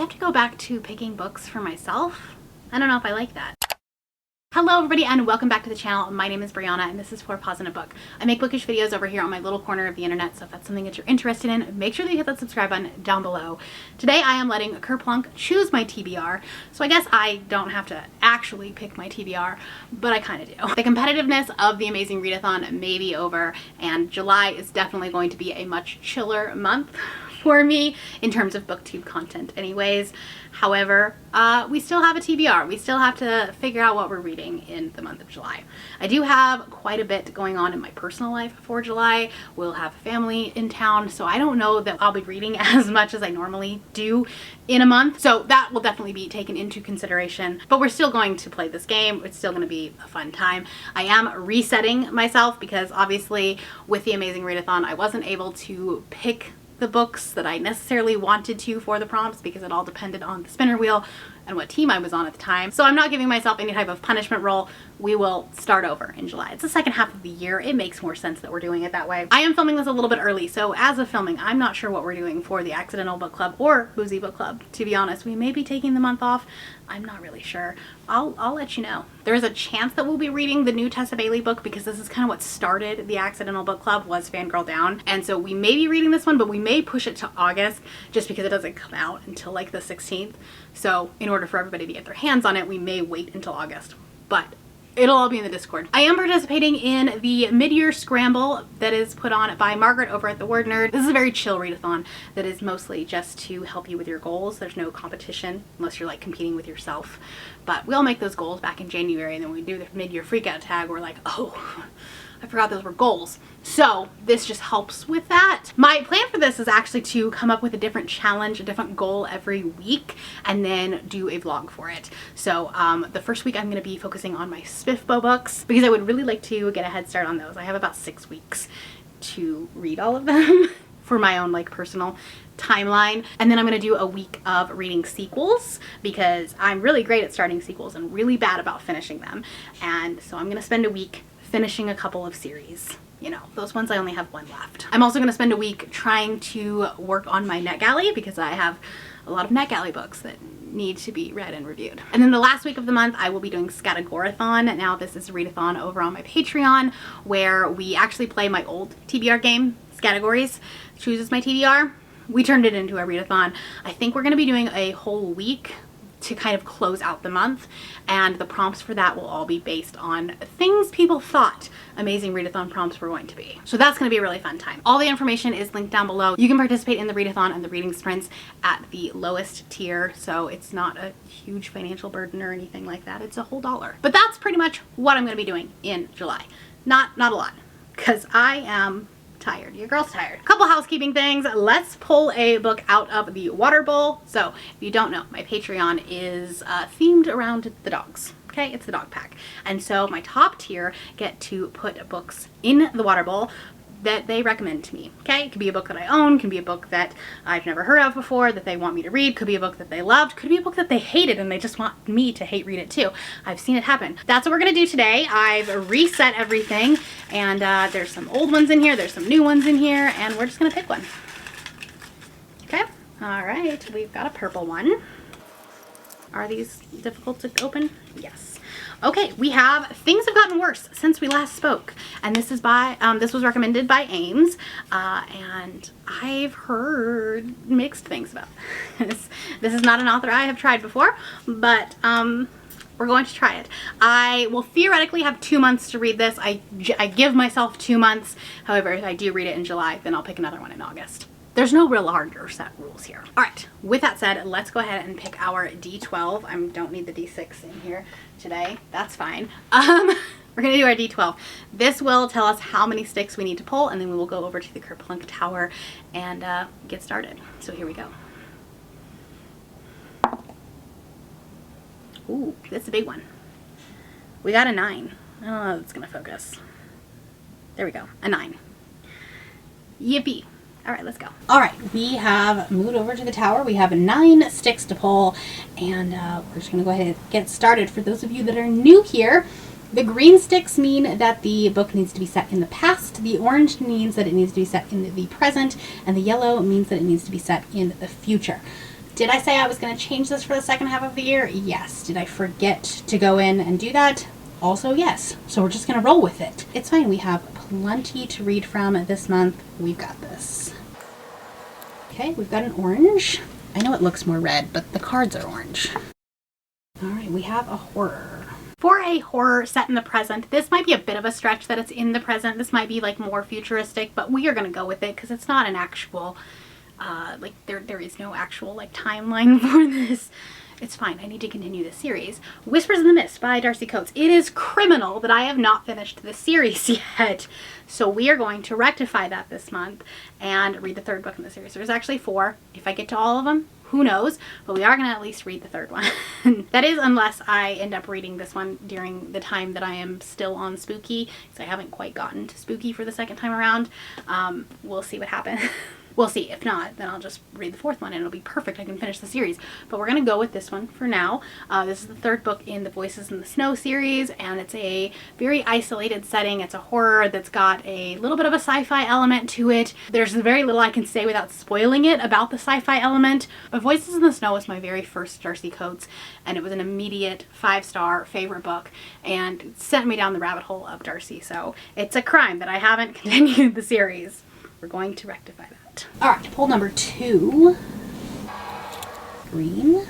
have to go back to picking books for myself. I don't know if I like that. Hello everybody and welcome back to the channel. My name is Brianna and this is For Pause in a Book. I make bookish videos over here on my little corner of the internet, so if that's something that you're interested in, make sure that you hit that subscribe button down below. Today I am letting Kerplunk choose my TBR, so I guess I don't have to actually pick my TBR, but I kind of do. The competitiveness of the Amazing Readathon may be over, and July is definitely going to be a much chiller month for me in terms of booktube content anyways. However, we still have a TBR. We still have to figure out what we're reading in the month of July. I do have quite a bit going on in my personal life for July. We'll have family in town, so I don't know that I'll be reading as much as I normally do in a month. So that will definitely be taken into consideration, but we're still going to play this game. It's still going to be a fun time. I am resetting myself because obviously with the Amazing Readathon, I wasn't able to pick the books that I necessarily wanted to for the prompts because it all depended on the spinner wheel and what team I was on at the time. So I'm not giving myself any type of punishment roll. We will start over in July. It's the second half of the year. It makes more sense that we're doing it that way. I am filming this a little bit early, so as of filming, I'm not sure what we're doing for the Accidental Book Club or Boozy Book Club. To be honest, we may be taking the month off. I'm not really sure. I'll let you know. There is a chance that we'll be reading the new Tessa Bailey book because this is kind of what started the Accidental Book Club, was Fangirl Down. And so we may be reading this one, but we may push it to August just because it doesn't come out until like the 16th. So in order for everybody to get their hands on it, we may wait until August. But it'll all be in the Discord. I am participating in the Mid-Year Scramble that is put on by Margaret over at The Word Nerd. This is a very chill readathon that is mostly just to help you with your goals. There's no competition unless you're like competing with yourself. But we all make those goals back in January, and then when we do the mid-year freakout tag, we're like, oh, I forgot those were goals. So this just helps with that. My plan for this is actually to come up with a different challenge, a different goal every week, and then do a vlog for it. So the first week I'm going to be focusing on my Spiffbo books because I would really like to get a head start on those. I have about 6 weeks to read all of them for my own like personal timeline. And then I'm going to do a week of reading sequels because I'm really great at starting sequels and really bad about finishing them. And so I'm going to spend a week finishing a couple of series. You know, those ones I only have one left. I'm also going to spend a week trying to work on my NetGalley because I have a lot of NetGalley books that need to be read and reviewed. And then the last week of the month I will be doing Scatagorathon. Now this is a readathon over on my Patreon where we actually play my old TBR game, Scatagories Chooses My TBR. We turned it into a readathon. I think we're going to be doing a whole week to kind of close out the month, and the prompts for that will all be based on things people thought Amazing Readathon prompts were going to be. So that's going to be a really fun time. All the information is linked down below. You can participate in the readathon and the reading sprints at the lowest tier, so it's not a huge financial burden or anything like that. It's a whole $1. But that's pretty much what I'm going to be doing in July. Not a lot, because I am tired. Your girl's tired. A couple housekeeping things. Let's pull a book out of the water bowl. So if you don't know, my Patreon is themed around the dogs. Okay, it's the dog pack. And so my top tier get to put books in the water bowl that they recommend to me. Okay, it could be a book that I own, can be a book that I've never heard of before that they want me to read, could be a book that they loved, could be a book that they hated and they just want me to hate read it too. I've seen it happen. That's what we're gonna do today. I've reset everything, and there's some old ones in here, there's some new ones in here, and we're just gonna pick one. Okay, all right, we've got a purple one. Are these difficult to open? Yes. Okay, we have Things Have Gotten Worse Since We Last Spoke, and this is by this was recommended by Ames, and I've heard mixed things about this. This is not an author I have tried before, but we're going to try it. I will theoretically have 2 months to read this. I give myself 2 months. However, if I do read it in July, then I'll pick another one in August. There's no real hard or set rules here. All right, with that said, let's go ahead and pick our D12. I don't need the D6 in here today. That's fine. We're gonna do our D12. This will tell us how many sticks we need to pull, and then we will go over to the Kerplunk Tower and get started. So here we go. Ooh, that's a big one. We got a 9. I don't know if it's gonna focus. There we go, a 9. Yippee. All right, let's go. All right, we have moved over to the tower. We have 9 sticks to pull, and we're just gonna go ahead and get started. For those of you that are new here, the green sticks mean that the book needs to be set in the past, the orange means that it needs to be set in the present, and the yellow means that it needs to be set in the future. Did I say I was going to change this for the second half of the year? Yes. Did I forget to go in and do that? Also, yes. So we're just going to roll with it. It's fine. We have plenty to read from this month. We've got this. Okay, we've got an orange. I know it looks more red, but the cards are orange. All right, we have a horror. For a horror set in the present, this might be a bit of a stretch that it's in the present. This might be like more futuristic, but we are going to go with it because it's not an actual, like there is no actual like timeline for this. It's fine. I need to continue the series. Whispers in the Mist by Darcy Coates. It is criminal that I have not finished the series yet. So we are going to rectify that this month and read the third book in the series. There's actually 4. If I get to all of them, who knows? But we are going to at least read the third one. That is unless I end up reading this one during the time that I am still on Spooky, because I haven't quite gotten to Spooky for the second time around. We'll see what happens. We'll see. If not, then I'll just read the 4th one and it'll be perfect. I can finish the series. But we're going to go with this one for now. This is the 3rd book in the Voices in the Snow series, and it's a very isolated setting. It's a horror that's got a little bit of a sci-fi element to it. There's very little I can say without spoiling it about the sci-fi element. But Voices in the Snow was my very first Darcy Coates, and it was an immediate 5-star favorite book and sent me down the rabbit hole of Darcy. So it's a crime that I haven't continued the series. We're going to rectify that. All right, pull number 2. Green.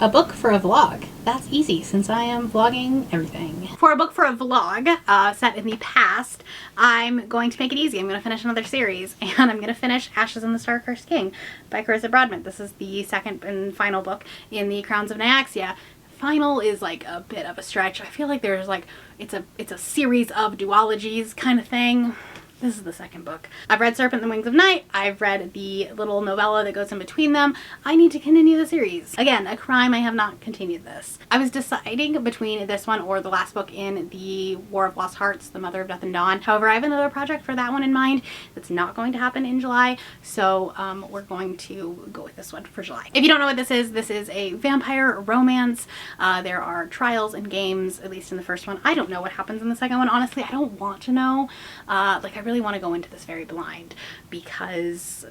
A book for a vlog. That's easy since I am vlogging everything. For a book for a vlog set in the past, I'm going to make it easy. I'm going to finish another series, and I'm going to finish Ashes in the Star-Cursed King by Carissa Broadbent. This is the second and final book in the Crowns of Nyaxia. Final is like a bit of a stretch. I feel like there's like, it's a series of duologies kind of thing. This is the second book. I've read Serpent and the Wings of Night. I've read the little novella that goes in between them. I need to continue the series. Again, a crime I have not continued this. I was deciding between this one or the last book in the War of Lost Hearts, The Mother of Death and Dawn. However, I have another project for that one in mind that's not going to happen in July, so we're going to go with this one for July. If you don't know what this is a vampire romance. There are trials and games, at least in the first one. I don't know what happens in the second one. Honestly, I don't want to know. Like, I really want to go into this very blind because,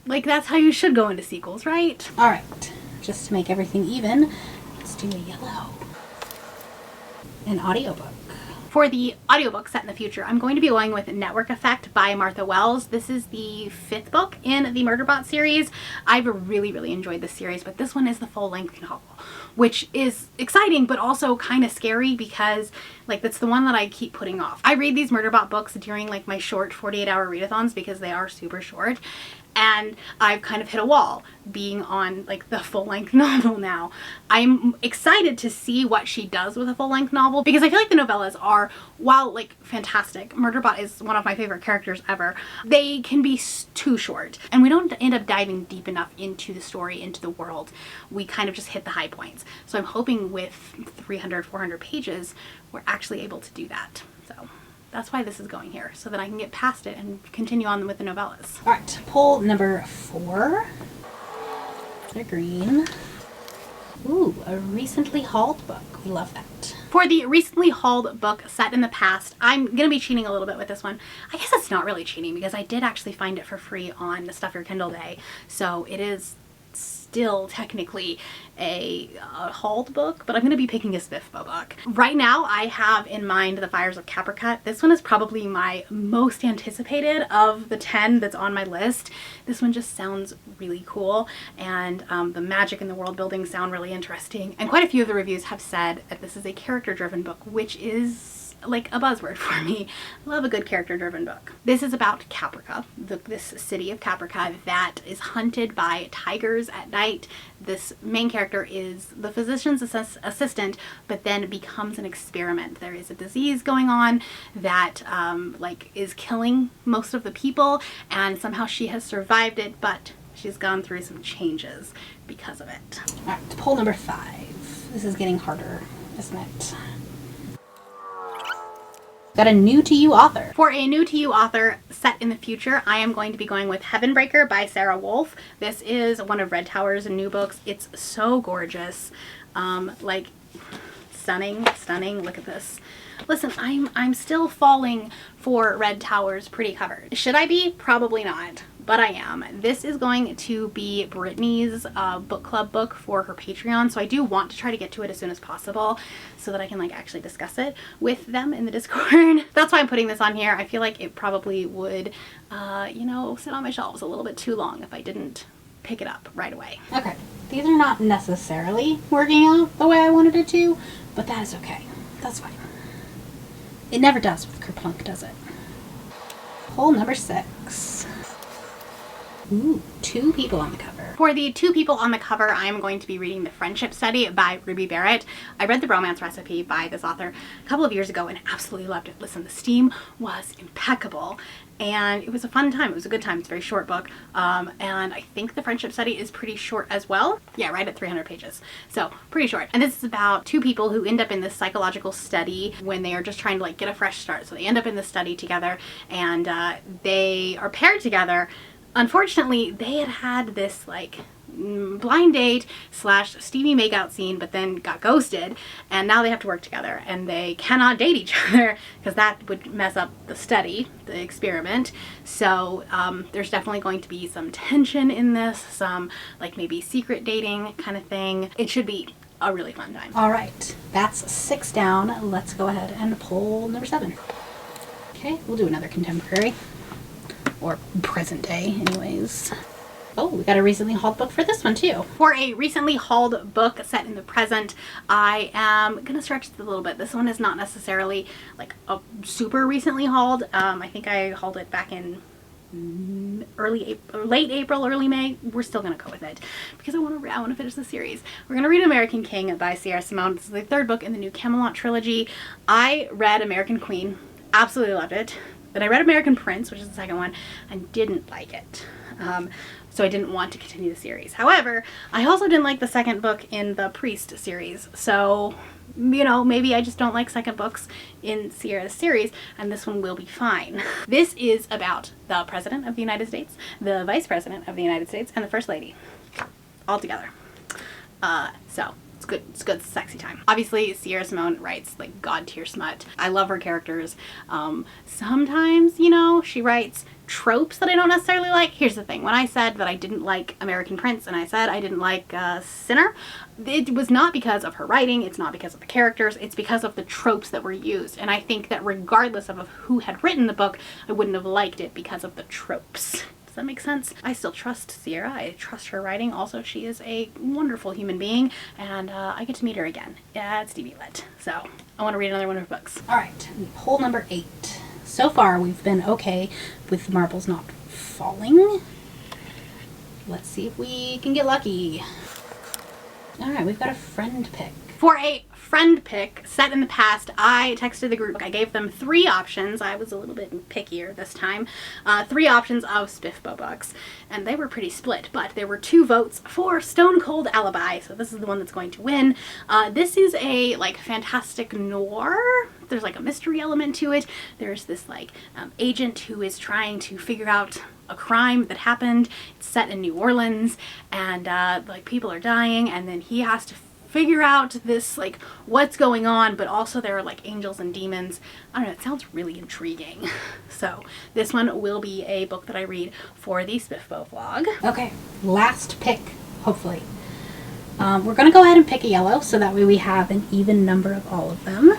like, that's how you should go into sequels, right? All right, just to make everything even, let's do a yellow. An audiobook. For the audiobook set in the future, I'm going to be going with Network Effect by Martha Wells. This is the 5th book in the Murderbot series. I've really enjoyed this series, but this one is the full-length novel, which is exciting but also kind of scary because, like, that's the one that I keep putting off. I read these Murderbot books during like my short 48-hour readathons because they are super short, and I've kind of hit a wall being on like the full-length novel now. I'm excited to see what she does with a full-length novel because I feel like the novellas are, while like fantastic, Murderbot is one of my favorite characters ever, they can be too short and we don't end up diving deep enough into the story, into the world. We kind of just hit the high points. So I'm hoping with 300, 400 pages, we're actually able to do that. So that's why this is going here, so that I can get past it and continue on with the novellas. All right, pull number 4. They're green. Ooh, a recently hauled book. We love that. For the recently hauled book set in the past, I'm going to be cheating a little bit with this one. I guess it's not really cheating because I did actually find it for free on the Stuff Your Kindle Day, so it is still technically a hauled book, but I'm going to be picking a Spiffbo book. Right now I have in mind The Fires of Capricut. This one is probably my most anticipated of the 10 that's on my list. This one just sounds really cool, and the magic and the world building sound really interesting, and quite a few of the reviews have said that this is a character-driven book, which is like a buzzword for me. I love a good character-driven book. This is about Caprica, this city of Caprica that is hunted by tigers at night. This main character is the physician's assistant, but then becomes an experiment. There is a disease going on that like is killing most of the people, and somehow she has survived it, but she's gone through some changes because of it. All right, pull number 5. This is getting harder, isn't it? Got a new to you author. For a new to you author set in the future, I am going to be going with Heavenbreaker by Sarah Wolf. This is one of Red Tower's new books. It's so gorgeous. Like stunning. Look at this. Listen, I'm still falling for Red Tower's pretty cover. Should I be? Probably not. but I am. This is going to be Brittany's book club book for her Patreon, so I do want to try to get to it as soon as possible so that I can like actually discuss it with them in the Discord. That's why I'm putting this on here. I feel like it probably would, you know, sit on my shelves a little bit too long if I didn't pick it up right away. Okay, these are not necessarily working out the way I wanted it to, but that is okay. That's fine. It never does with Kerplunk, does it? Hole number 6. Ooh, 2 people on the cover. For the 2 people on the cover, I'm going to be reading The Friendship Study by Ruby Barrett. I read The Romance Recipe by this author a couple of years ago and absolutely loved it. Listen, the steam was impeccable and it was a fun time. It was a good time. It's a very short book. And I think The Friendship Study is pretty short as well. Yeah, right at 300 pages. So pretty short. And this is about 2 people who end up in this psychological study when they are just trying to like get a fresh start. So they end up in this study together and they are paired together. Unfortunately, they had this like blind date / steamy makeout scene, but then got ghosted, and now they have to work together and they cannot date each other because that would mess up the study, the experiment. So there's definitely going to be some tension in this, some like maybe secret dating kind of thing. It should be a really fun time. All right, that's 6 down. Let's go ahead and pull number 7. Okay, we'll do another contemporary. Or present day, anyways. Oh, we got a recently hauled book for this one too. For a recently hauled book set in the present, I am gonna stretch it a little bit. This one is not necessarily like a super recently hauled. I think I hauled it back in late April, early May. We're still gonna go with it because I want to finish the series. We're gonna read American King by Sierra Simone. This is the 3rd book in the new Camelot trilogy. I read American Queen, absolutely loved it. Then I read American Prince, which is the 2nd one, and didn't like it. So I didn't want to continue the series. However, I also didn't like the 2nd book in the Priest series. So, you know, maybe I just don't like 2nd books in Sierra's series, and this one will be fine. This is about the President of the United States, the Vice President of the United States, and the First Lady, all together. So it's good sexy time. Obviously Sierra Simone writes like god tier smut. I love her characters. Sometimes, you know, she writes tropes that I don't necessarily like. Here's the thing, when I said that I didn't like American Prince and I said I didn't like Sinner, it was not because of her writing, it's not because of the characters, it's because of the tropes that were used. And I think that regardless of who had written the book, I wouldn't have liked it because of the tropes. That makes sense. I still trust Sierra. I trust her writing. Also, she is a wonderful human being, and I get to meet her again. Yeah, it's DB lit. So I want to read another one of her books. All right, hole number 8. So far, we've been okay with marbles not falling. Let's see if we can get lucky. All right, we've got a friend pick. For a friend pick set in the past, I texted the group. I gave them 3 options. I was a little bit pickier this time. 3 options of Spiffbo books, and they were pretty split, but there were 2 votes for Stone Cold Alibi, so this is the one that's going to win. This is a like fantastic noir. There's like a mystery element to it. There's this like agent who is trying to figure out a crime that happened. It's set in New Orleans, and like people are dying, and then he has to figure out this like what's going on, but also there are like angels and demons. I don't know, it sounds really intriguing. So this one will be a book that I read for the Spiffbo vlog. Okay, last pick, hopefully. We're gonna go ahead and pick a yellow so that way we have an even number of all of them.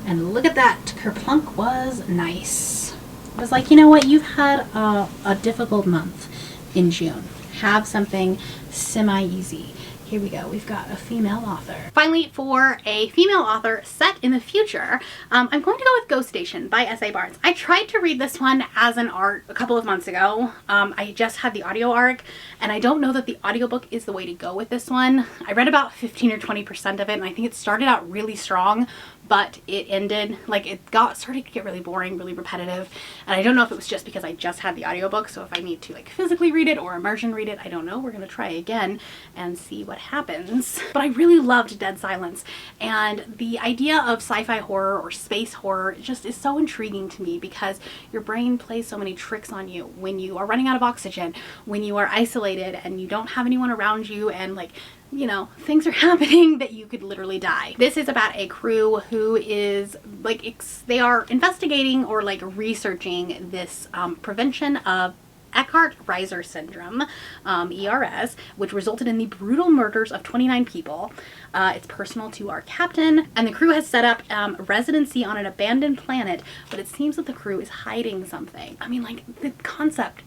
And look at that, Kerplunk was nice. I was like, you know what, you've had a difficult month in June. Have something semi-easy. Here we go. We've got a female author. Finally, for a female author set in the future, I'm going to go with Ghost Station by S.A. Barnes. I tried to read this one as an ARC a couple of months ago. I just had the audio ARC, and I don't know that the audiobook is the way to go with this one. I read about 15 or 20% of it, and I think it started out really strong, but it ended, like it started to get really boring, really repetitive. And I don't know if it was just because I just had the audiobook, so if I need to like physically read it or immersion read it, I don't know. We're gonna try again and see what happens. But I really loved Dead Silence, and the idea of sci-fi horror or space horror just is so intriguing to me because your brain plays so many tricks on you when you are running out of oxygen, when you are isolated and you don't have anyone around you, and like, you know, things are happening that you could literally die. This is about a crew who is like, they are investigating or like researching this prevention of Eckhart-Reiser syndrome, ERS, which resulted in the brutal murders of 29 people. It's personal to our captain, and the crew has set up residency on an abandoned planet, but it seems that the crew is hiding something. I mean, like, the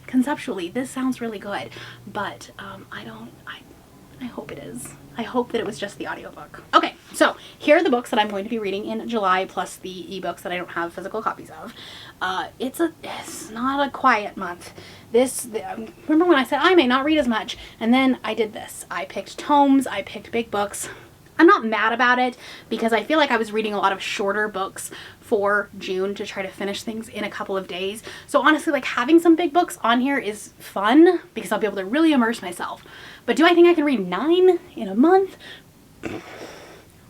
conceptually, this sounds really good, but I hope it is. I hope that it was just the audiobook. Okay, so here are the books that I'm going to be reading in July, plus the ebooks that I don't have physical copies of. It's not a quiet month. Remember when I said I may not read as much, and then I did this. I picked tomes, I picked big books. I'm not mad about it because I feel like I was reading a lot of shorter books for June to try to finish things in a couple of days. So honestly, like, having some big books on here is fun because I'll be able to really immerse myself. But do I think I can read 9 in a month?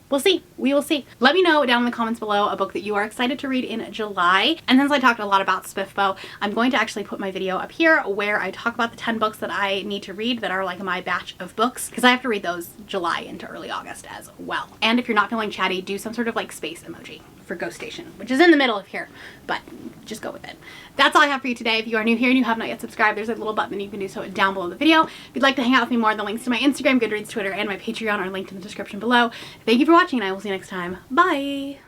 We'll see. We will see. Let me know down in the comments below a book that you are excited to read in July. And since I talked a lot about Spiffbo, I'm going to actually put my video up here where I talk about the 10 books that I need to read that are like my batch of books, because I have to read those July into early August as well. And if you're not feeling chatty, do some sort of like space emoji for Ghost Station, which is in the middle of here, but just go with it. That's all I have for you today. If you are new here and you have not yet subscribed, there's a little button that you can do so down below the video. If you'd like to hang out with me more, the links to my Instagram, Goodreads, Twitter, and my Patreon are linked in the description below. Thank you for watching, and I will see you next time. Bye!